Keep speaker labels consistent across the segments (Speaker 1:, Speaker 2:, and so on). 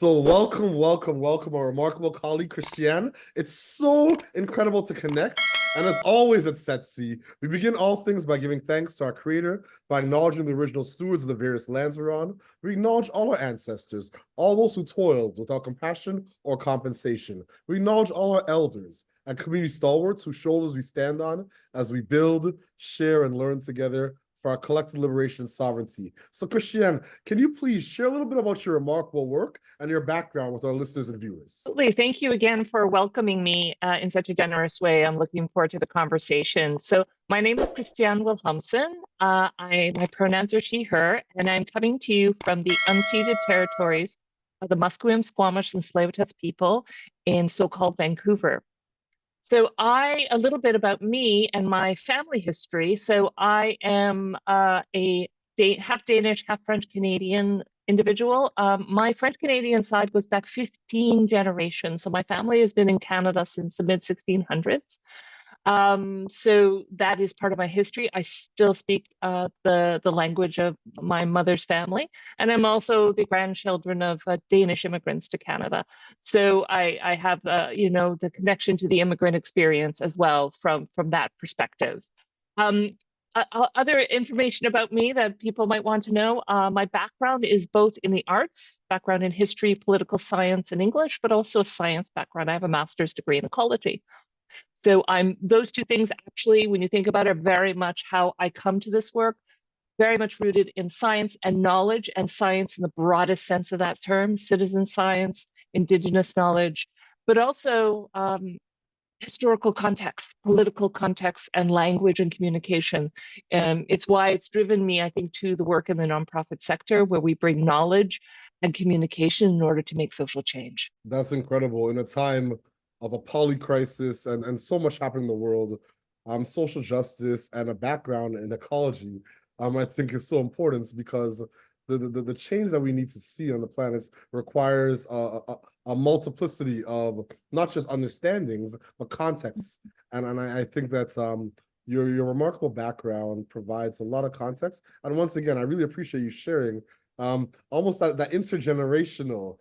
Speaker 1: So welcome, our remarkable colleague, Christianne. It's so incredible to connect. And as always at Set Sea, we begin all things by giving thanks to our creator, by acknowledging the original stewards of the various lands we're on. We acknowledge all our ancestors, all those who toiled without compassion or compensation. We acknowledge all our elders and community stalwarts whose shoulders we stand on as we build, share, and learn together for our collective liberation and sovereignty. So Christianne, can you please share a little bit about your remarkable work and your background with our listeners and viewers?
Speaker 2: Absolutely. Thank you again for welcoming me in such a generous way. I'm looking forward to the conversation. So my name is Christianne Wilhelmson. My pronouns are she, her, and I'm coming to you from the unceded territories of the Musqueam, Squamish, and Tsleil-Waututh people in so-called Vancouver. So a little bit about me and my family history. So I am half Danish, half French Canadian individual. My French Canadian side goes back 15 generations. So my family has been in Canada since the mid 1600s. So that is part of my history. I still speak the language of my mother's family, and I'm also the grandchildren of Danish immigrants to Canada. So I have the connection to the immigrant experience as well from that perspective. Other information about me that people might want to know, my background is both in the arts, background in history, political science, and English, but also a science background. I have a master's degree in ecology. So those two things actually, when you think about it, are very much how I come to this work, very much rooted in science and knowledge, and science in the broadest sense of that term, citizen science, indigenous knowledge, but also historical context, political context, and language and communication. It's why it's driven me, I think, to the work in the nonprofit sector, where we bring knowledge and communication in order to make social change.
Speaker 1: That's incredible. In a time of a poly crisis and so much happening in the world, social justice and a background in ecology, I think is so important because the change that we need to see on the planets requires a multiplicity of not just understandings, but contexts. And I think that your remarkable background provides a lot of context. And once again, I really appreciate you sharing almost that intergenerational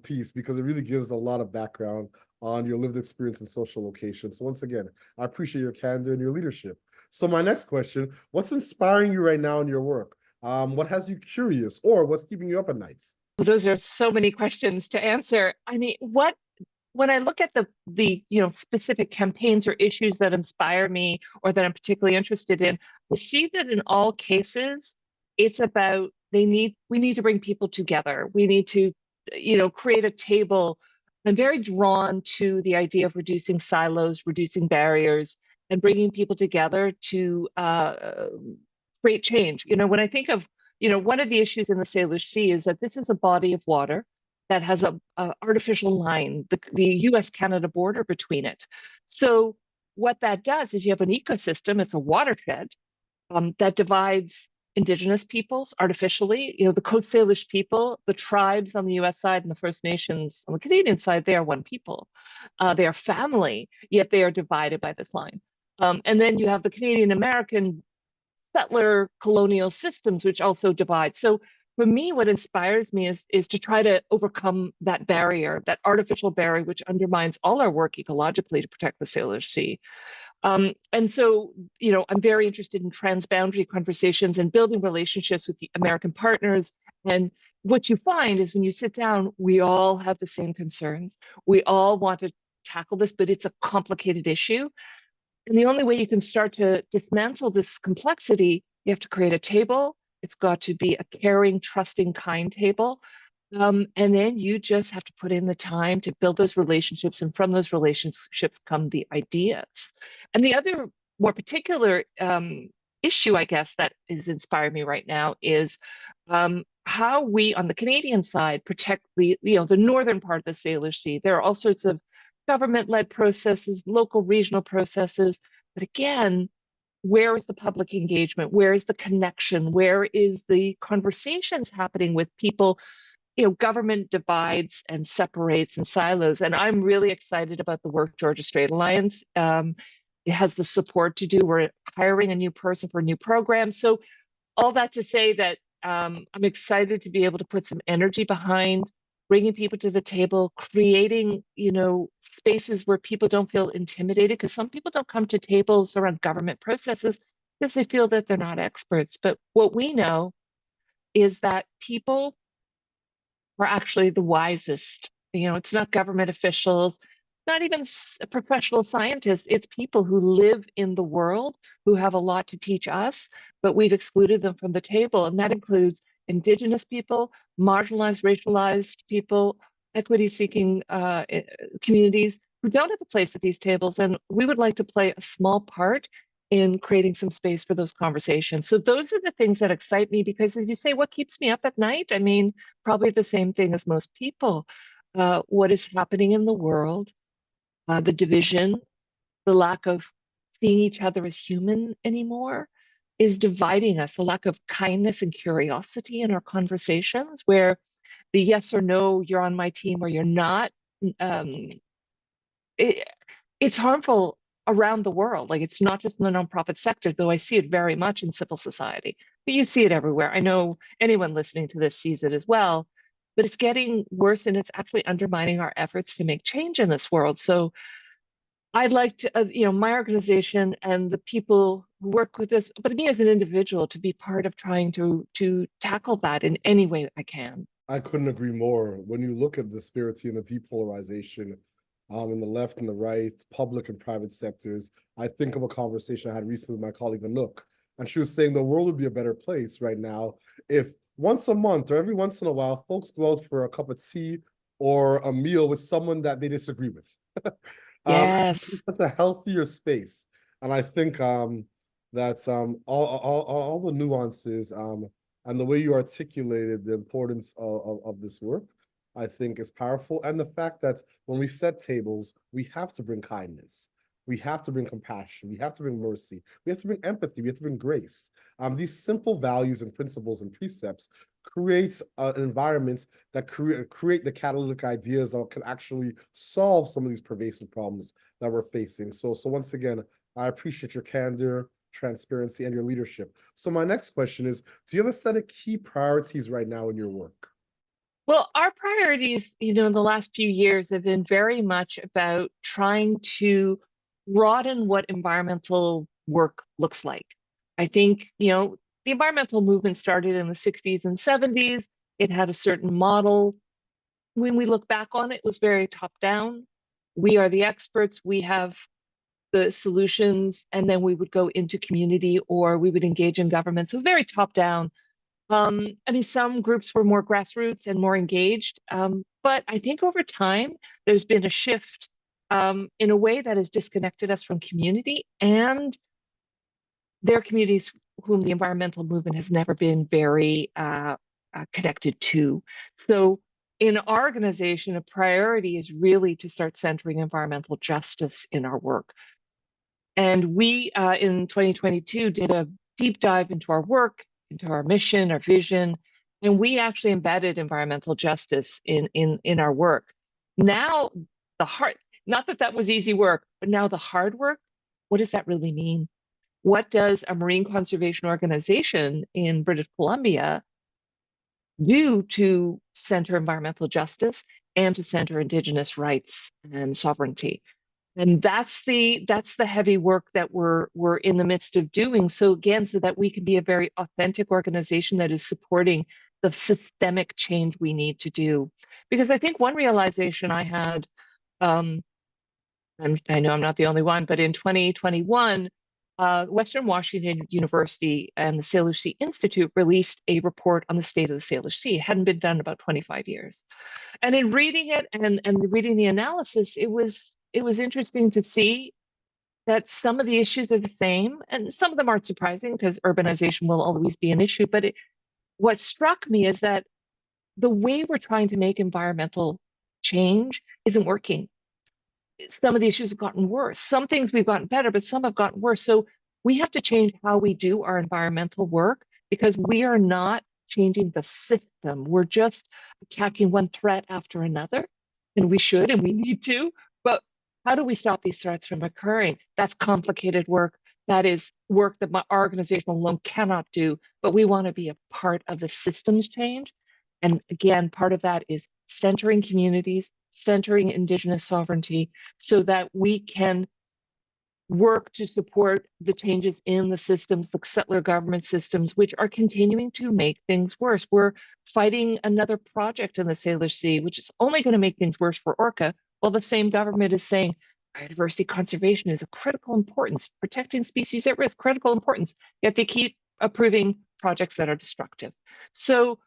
Speaker 1: piece, because it really gives a lot of background on your lived experience in social location. So once again, I appreciate your candor and your leadership. So my next question, what's inspiring you right now in your work? What has you curious, or what's keeping you up at nights?
Speaker 2: Those are so many questions to answer. I mean, when I look at the specific campaigns or issues that inspire me or that I'm particularly interested in, I see that in all cases, it's about we need to bring people together. We need to, create a table. I'm very drawn to the idea of reducing silos, reducing barriers, and bringing people together to create change. When I think of, one of the issues in the Salish Sea is that this is a body of water that has a artificial line, the US-Canada border between it. So what that does is you have an ecosystem, it's a watershed that divides Indigenous peoples artificially. The Coast Salish people, the tribes on the US side and the First Nations on the Canadian side, they are one people. They are family, yet they are divided by this line. And then you have the Canadian American settler colonial systems, which also divide. So for me, what inspires me is to try to overcome that barrier, that artificial barrier, which undermines all our work ecologically to protect the Salish Sea. And so, I'm very interested in transboundary conversations and building relationships with the American partners. And what you find is when you sit down, we all have the same concerns. We all want to tackle this, but it's a complicated issue. And the only way you can start to dismantle this complexity, you have to create a table. It's got to be a caring, trusting, kind table. And then you just have to put in the time to build those relationships. And from those relationships come the ideas. And the other more particular issue, I guess, that is inspiring me right now is how we, on the Canadian side, protect the northern part of the Salish Sea. There are all sorts of government-led processes, local, regional processes. But again, where is the public engagement? Where is the connection? Where is the conversations happening with people? Government divides and separates and silos. And I'm really excited about the work Georgia Strait Alliance. It has the support to do. We're hiring a new person for a new program. So all that to say that I'm excited to be able to put some energy behind bringing people to the table, creating, spaces where people don't feel intimidated, because some people don't come to tables around government processes because they feel that they're not experts. But what we know is that people are actually the wisest. It's not government officials, not even professional scientists. It's people who live in the world who have a lot to teach us, but we've excluded them from the table. And that includes Indigenous people, marginalized, racialized people, equity-seeking communities who don't have a place at these tables. And we would like to play a small part in creating some space for those conversations. So those are the things that excite me, because as you say, what keeps me up at night? I mean, probably the same thing as most people. What is happening in the world, the division, the lack of seeing each other as human anymore is dividing us, the lack of kindness and curiosity in our conversations, where the yes or no, you're on my team or you're not, um, it's harmful around the world. Like, it's not just in the nonprofit sector, though I see it very much in civil society, but you see it everywhere. I know anyone listening to this sees it as well, but it's getting worse, and it's actually undermining our efforts to make change in this world. So I'd like to, my organization and the people who work with this, but me as an individual, to be part of trying to tackle that in any way I can.
Speaker 1: I couldn't agree more. When you look at the disparity and the depolarization in the left and the right, public and private sectors, I think of a conversation I had recently with my colleague Anouk, and she was saying the world would be a better place right now if once a month or every once in a while, folks go out for a cup of tea or a meal with someone that they disagree with.
Speaker 2: Yes.
Speaker 1: Such a healthier space. And I think that all the nuances and the way you articulated the importance of this work, I think is powerful. And the fact that when we set tables, we have to bring kindness. We have to bring compassion. We have to bring mercy. We have to bring empathy. We have to bring grace. These simple values and principles and precepts creates environments that create the catalytic ideas that can actually solve some of these pervasive problems that we're facing. So once again, I appreciate your candor, transparency, and your leadership. So my next question is, do you have a set of key priorities right now in your work?
Speaker 2: Well, our priorities, in the last few years have been very much about trying to broaden what environmental work looks like. I think, the environmental movement started in the 60s and 70s. It had a certain model. When we look back on it, it was very top down. We are the experts, we have the solutions, and then we would go into community or we would engage in government. So very top down. I mean, some groups were more grassroots and more engaged, but I think over time there's been a shift in a way that has disconnected us from community, and their communities whom the environmental movement has never been very connected to. So in our organization, a priority is really to start centering environmental justice in our work. And we, in 2022, did a deep dive into our work, into our mission, our vision, and we actually embedded environmental justice in our work. Now, not that that was easy work, but now the hard work, what does that really mean? What does a marine conservation organization in British Columbia do to center environmental justice and to center Indigenous rights and sovereignty? And that's the heavy work that we're in the midst of doing. So again, so that we can be a very authentic organization that is supporting the systemic change we need to do. Because I think one realization I had, and I know I'm not the only one, but in 2021, Western Washington University and the Salish Sea Institute released a report on the state of the Salish Sea. It hadn't been done in about 25 years. And in reading it and reading the analysis, it was interesting to see that some of the issues are the same, and some of them aren't surprising because urbanization will always be an issue. But what struck me is that the way we're trying to make environmental change isn't working. Some of the issues have gotten worse. Some things we've gotten better, but some have gotten worse. So we have to change how we do our environmental work, because we are not changing the system. We're just attacking one threat after another, and we should and we need to. But how do we stop these threats from occurring? That's complicated work. That is work that our organization alone cannot do, but we want to be a part of the systems change. And again, part of that is centering communities, centering Indigenous sovereignty, so that we can work to support the changes in the systems, the settler government systems, which are continuing to make things worse. We're fighting another project in the Salish Sea, which is only going to make things worse for orca, while the same government is saying biodiversity conservation is of critical importance, protecting species at risk, critical importance, yet they keep approving projects that are destructive. So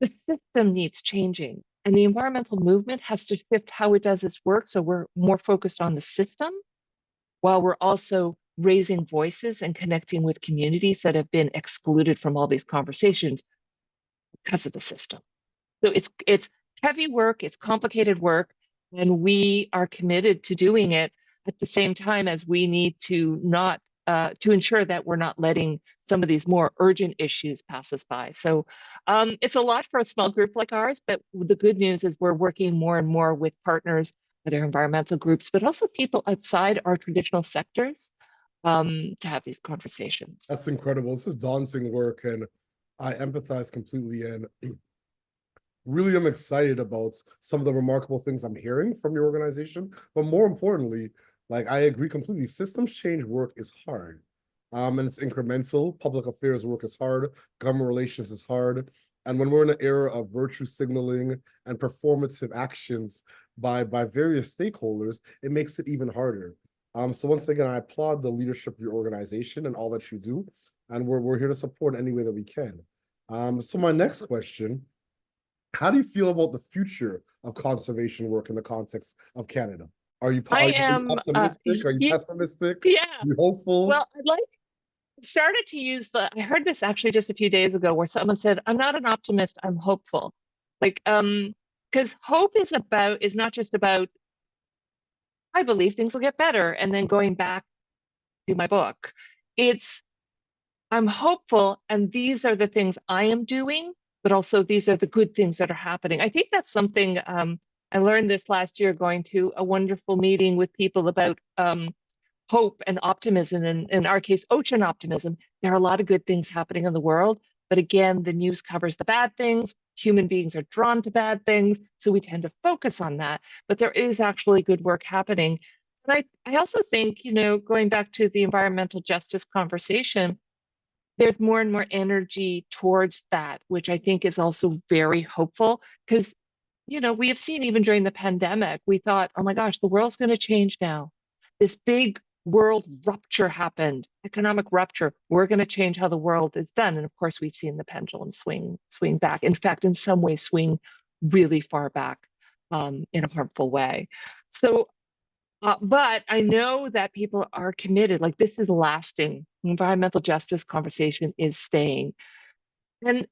Speaker 2: the system needs changing, and the environmental movement has to shift how it does its work, so we're more focused on the system, while we're also raising voices and connecting with communities that have been excluded from all these conversations because of the system. So it's heavy work, it's complicated work, and we are committed to doing it at the same time as we need to not to ensure that we're not letting some of these more urgent issues pass us by. So it's a lot for a small group like ours, but the good news is we're working more and more with partners, other environmental groups, but also people outside our traditional sectors to have these conversations.
Speaker 1: That's incredible. This is daunting work, and I empathize completely. And really, I'm excited about some of the remarkable things I'm hearing from your organization. But more importantly, like, I agree completely. Systems change work is hard, and it's incremental. Public affairs work is hard. Government relations is hard. And when we're in an era of virtue signaling and performative actions by various stakeholders, it makes it even harder. So once again, I applaud the leadership of your organization and all that you do, and we're here to support in any way that we can. So my next question: how do you feel about the future of conservation work in the context of Canada? Are you optimistic? Are you pessimistic?
Speaker 2: Yeah.
Speaker 1: Are you hopeful?
Speaker 2: Well, started to use I heard this actually just a few days ago where someone said, I'm not an optimist, I'm hopeful. Like, because hope is not just about, I believe things will get better, and then going back to my book. It's, I'm hopeful, and these are the things I am doing, but also these are the good things that are happening. I think that's something I learned this last year going to a wonderful meeting with people about hope and optimism, and in our case, ocean optimism. There are a lot of good things happening in the world, but again, the news covers the bad things. Human beings are drawn to bad things, so we tend to focus on that. But there is actually good work happening. And I also think, going back to the environmental justice conversation, there's more and more energy towards that, which I think is also very hopeful, because we have seen even during the pandemic, we thought, oh my gosh, the world's going to change now. This big world rupture happened, economic rupture. We're going to change how the world is done. And of course, we've seen the pendulum swing back. In fact, in some ways, swing really far back in a harmful way. So, but I know that people are committed. Like, this is lasting. The environmental justice conversation is staying. And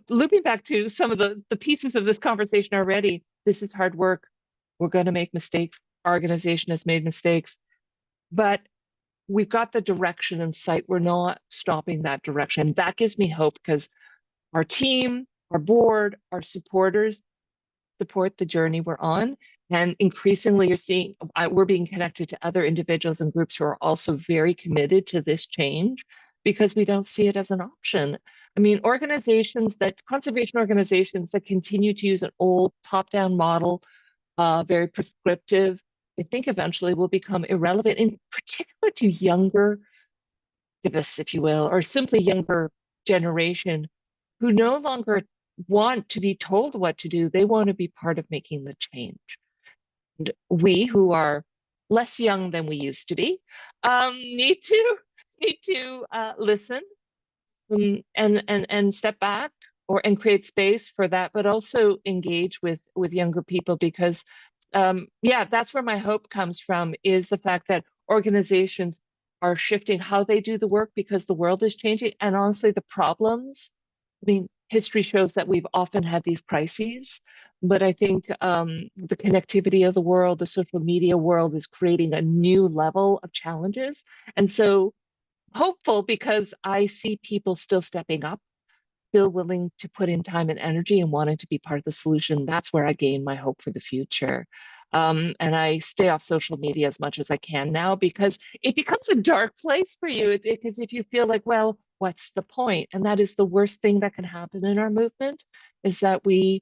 Speaker 2: looping back to some of the pieces of this conversation already, this is hard work. We're going to make mistakes. Our organization has made mistakes, but we've got the direction in sight. We're not stopping that direction. That gives me hope, because our team, our board, our supporters support the journey we're on. And increasingly, you're seeing we're being connected to other individuals and groups who are also very committed to this change, because we don't see it as an option. I mean, conservation organizations that continue to use an old top-down model, very prescriptive, I think eventually will become irrelevant, in particular to younger activists, if you will, or simply younger generation, who no longer want to be told what to do. They want to be part of making the change. And we, who are less young than we used to be, need to listen and step back and create space for that, but also engage with younger people, because that's where my hope comes from, is the fact that organizations are shifting how they do the work because the world is changing. And honestly, the problems, I mean, history shows that we've often had these crises, but I think the connectivity of the world, the social media world, is creating a new level of challenges. And so hopeful, because I see people still stepping up, still willing to put in time and energy and wanting to be part of the solution. That's where I gain my hope for the future. And I stay off social media as much as I can now because it becomes a dark place for you. Because if you feel like, well, what's the point? And that is the worst thing that can happen in our movement, is that we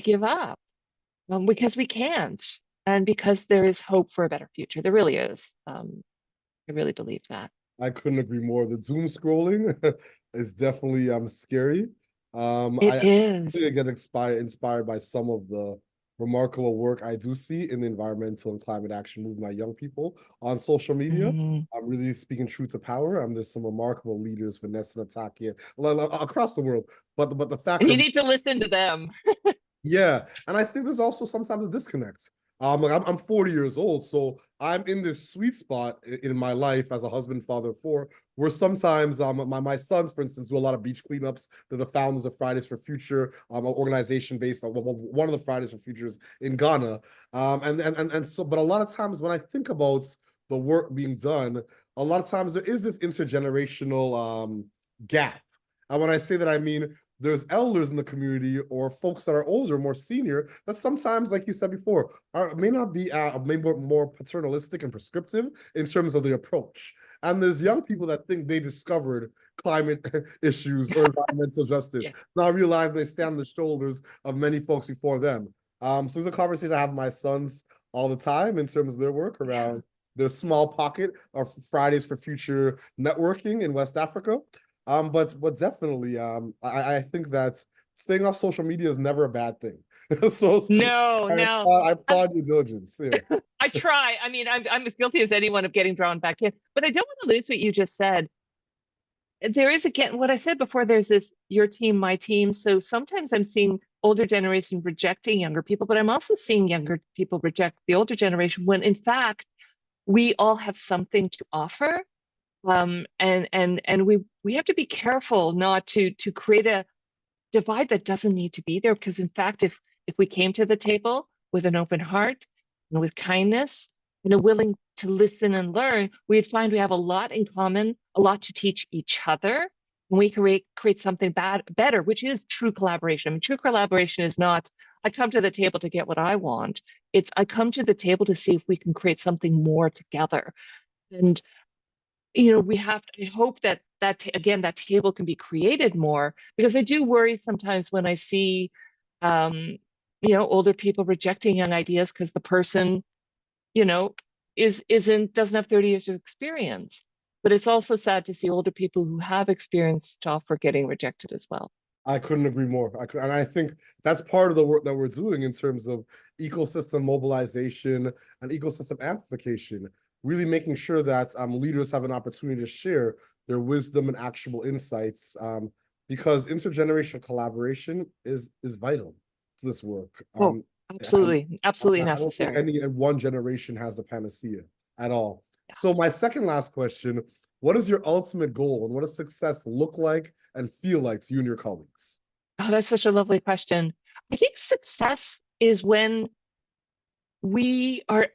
Speaker 2: give up, because we can't, and because there is hope for a better future. There really is. I really believe that.
Speaker 1: I couldn't agree more. The doom scrolling is definitely scary.
Speaker 2: It
Speaker 1: I
Speaker 2: is.
Speaker 1: really get inspired by some of the remarkable work I do see in the environmental and climate action movement by young people on social media.
Speaker 2: Mm.
Speaker 1: I'm really speaking truth to power. There's some remarkable leaders, Vanessa Natakia, across the world. But the fact
Speaker 2: And you
Speaker 1: of,
Speaker 2: need to listen to them.
Speaker 1: yeah, and I think there's also sometimes a disconnect. Like I'm 40 years old, so I'm in this sweet spot in my life as a husband, father of four, where sometimes my sons, for instance, do a lot of beach cleanups. They're the founders of Fridays for Future, an organization based on one of the Fridays for Futures in Ghana. And so, but a lot of times when I think about the work being done, a lot of times there is this intergenerational gap. And when I say that, I mean there's elders in the community or folks that are older, more senior, that sometimes, like you said before, may not be maybe more paternalistic and prescriptive in terms of the approach. And there's young people that think they discovered climate issues or environmental justice,
Speaker 2: Yeah.
Speaker 1: now realize they stand on the shoulders of many folks before them. So there's a conversation I have with my sons all the time in terms of their work around their small pocket of Fridays for Future networking in West Africa. But definitely, I think that staying off social media is never a bad thing. So
Speaker 2: No, no.
Speaker 1: I applaud your diligence. Yeah.
Speaker 2: I try. I mean, I'm as guilty as anyone of getting drawn back in, but I don't want to lose what you just said. There is, again, what I said before, there's this your team, my team. So sometimes I'm seeing older generation rejecting younger people, but I'm also seeing younger people reject the older generation when in fact we all have something to offer. And we have to be careful not to create a divide that doesn't need to be there. Because in fact, if we came to the table with an open heart and with kindness and a willing to listen and learn, we'd find we have a lot in common, a lot to teach each other, and we create something better, which is true collaboration. I mean, true collaboration is not I come to the table to get what I want. It's I come to the table to see if we can create something more together. And we have to, I hope that again, that table can be created more, because I do worry sometimes when I see, um, older people rejecting young ideas because the person, you know, doesn't have 30 years of experience. But it's also sad to see older people who have experience to offer getting rejected as well.
Speaker 1: I couldn't agree more. And I think that's part of the work that we're doing in terms of ecosystem mobilization and ecosystem amplification, really making sure that leaders have an opportunity to share their wisdom and actionable insights, because intergenerational collaboration is vital to this work.
Speaker 2: Oh,
Speaker 1: And
Speaker 2: absolutely, absolutely
Speaker 1: I don't think
Speaker 2: necessary.
Speaker 1: any one generation has the panacea at all.
Speaker 2: Yeah.
Speaker 1: So my second last question, what is your ultimate goal and what does success look like and feel like to you and your colleagues?
Speaker 2: Oh, that's such a lovely question. I think success is when we are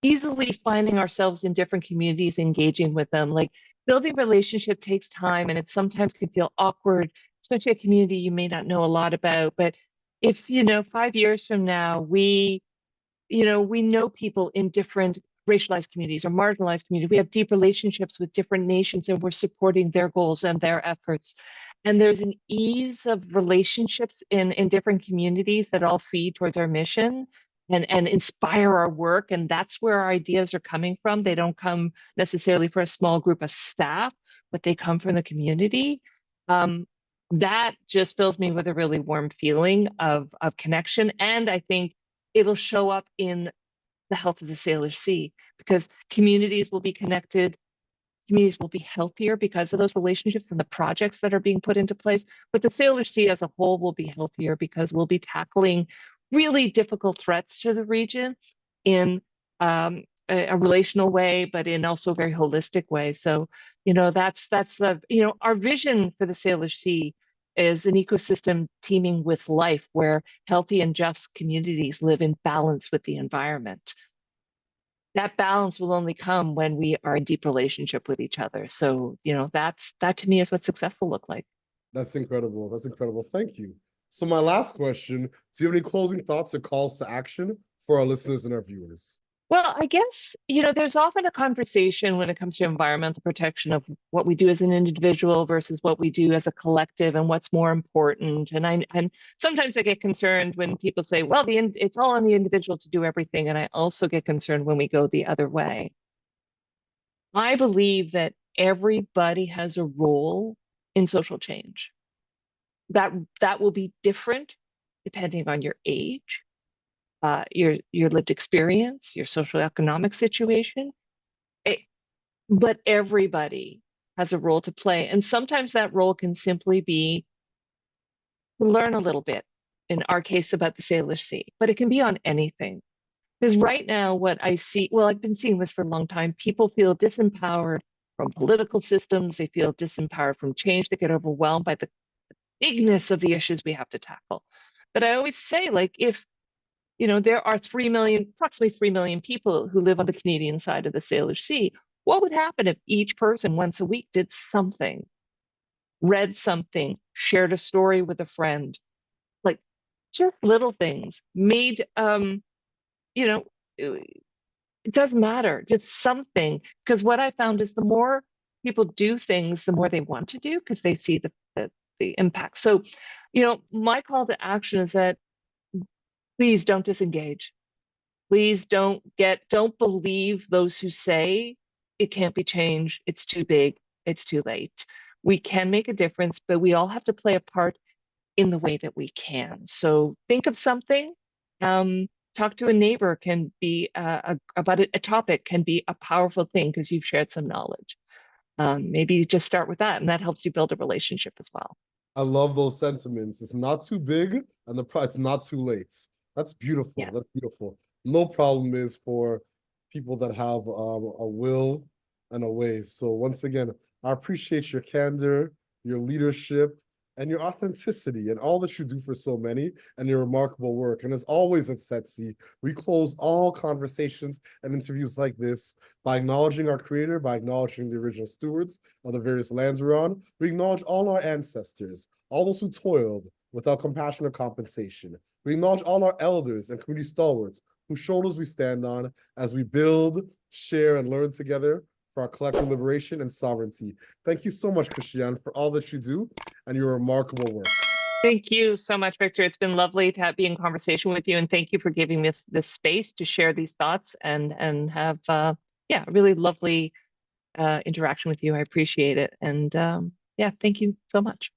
Speaker 2: easily finding ourselves in different communities, engaging with them. Like building relationship takes time and it sometimes can feel awkward, especially a community you may not know a lot about. But if, 5 years from now, we know people in different racialized communities or marginalized communities. We have deep relationships with different nations and we're supporting their goals and their efforts. And there's an ease of relationships in different communities that all feed towards our mission and inspire our work. And that's where our ideas are coming from. They don't come necessarily for a small group of staff, but they come from the community. That just fills me with a really warm feeling of connection. And I think it'll show up in the health of the Salish Sea, because communities will be connected, communities will be healthier because of those relationships and the projects that are being put into place. But the Salish Sea as a whole will be healthier because we'll be tackling really difficult threats to the region in a relational way, but in also a very holistic way. So, that's our vision for the Salish Sea is an ecosystem teeming with life where healthy and just communities live in balance with the environment. That balance will only come when we are in deep relationship with each other. So, that to me is what success will look like.
Speaker 1: That's incredible. That's incredible. Thank you. So my last question, do you have any closing thoughts or calls to action for our listeners and our viewers?
Speaker 2: Well, I guess, there's often a conversation when it comes to environmental protection of what we do as an individual versus what we do as a collective and what's more important. And sometimes I get concerned when people say, well, it's all on the individual to do everything. And I also get concerned when we go the other way. I believe that everybody has a role in social change. That will be different depending on your age, your lived experience, your social economic situation. But everybody has a role to play. And sometimes that role can simply be to learn a little bit, in our case about the Salish Sea, but it can be on anything. Because right now, what I see, well, I've been seeing this for a long time, people feel disempowered from political systems, they feel disempowered from change, they get overwhelmed by the bigness of the issues we have to tackle. But I always say, like, if there are approximately 3 million people who live on the Canadian side of the Salish Sea, what would happen if each person once a week did something, read something, shared a story with a friend, like just little things made, it doesn't matter, just something. Because what I found is the more people do things, the more they want to do because they see the impact. So, my call to action is that please don't disengage. Please don't believe those who say it can't be changed, it's too big, it's too late. We can make a difference, but we all have to play a part in the way that we can. So think of something, talk to a neighbor can be about a topic can be a powerful thing because you've shared some knowledge. Maybe you just start with that and that helps you build a relationship as well.
Speaker 1: I love those sentiments. It's not too big and it's not too late. That's beautiful.
Speaker 2: Yeah.
Speaker 1: That's beautiful. No problem is for people that have a will and a way. So once again, I appreciate your candor, your leadership, and your authenticity and all that you do for so many and your remarkable work. And as always at SETC, we close all conversations and interviews like this by acknowledging our creator, by acknowledging the original stewards of the various lands we're on. We acknowledge all our ancestors, all those who toiled without compassion or compensation. We acknowledge all our elders and community stalwarts whose shoulders we stand on as we build, share, and learn together for our collective liberation and sovereignty. Thank you so much, Christianne, for all that you do and your remarkable work.
Speaker 2: Thank you so much, Victor. It's been lovely to be in conversation with you, and thank you for giving me this space to share these thoughts and have a really lovely interaction with you. I appreciate it, and yeah, thank you so much.